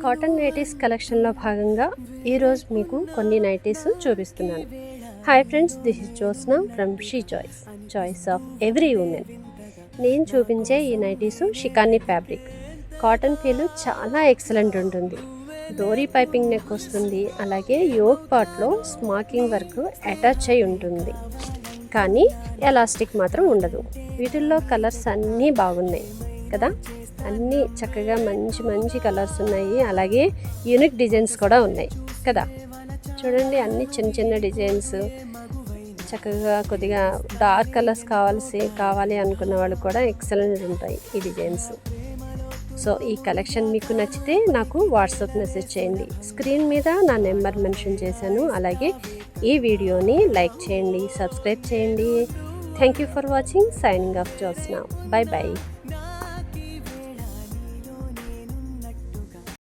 Cotton nighties కలెక్షన్లో భాగంగా ఈరోజు మీకు కొన్ని నైటీస్ చూపిస్తున్నాను. Hi friends, this is Josna from she choice of every women. నేను చూపించే ఈ నైటీసు షికాని ఫ్యాబ్రిక్. కాటన్ ఫీల్ చాలా ఎక్సలెంట్ ఉంటుంది. డోరీ పైపింగ్ నెక్ వస్తుంది, అలాగే యోగ్ పార్ట్లో స్మాకింగ్ వర్క్ అటాచ్ అయి ఉంటుంది, కానీ ఎలాస్టిక్ మాత్రం ఉండదు. వీటిల్లో కలర్స్ అన్నీ బాగున్నాయి కదా, అన్నీ చక్కగా మంచి మంచి కలర్స్ ఉన్నాయి, అలాగే యూనిక్ డిజైన్స్ కూడా ఉన్నాయి కదా. చూడండి, అన్ని చిన్న చిన్న డిజైన్స్ చక్కగా కొద్దిగా డార్క్ కలర్స్ కావాలి అనుకున్న వాళ్ళు కూడా ఎక్సలెంట్ ఉంటాయి ఈ డిజైన్స్. సో ఈ కలెక్షన్ మీకు నచ్చితే నాకు వాట్సాప్ మెసేజ్ చేయండి. స్క్రీన్ మీద నా నెంబర్ మెన్షన్ చేశాను. అలాగే ఈ వీడియోని లైక్ చేయండి, సబ్స్క్రైబ్ చేయండి. Thank you for watching. Signing off Josna. By by.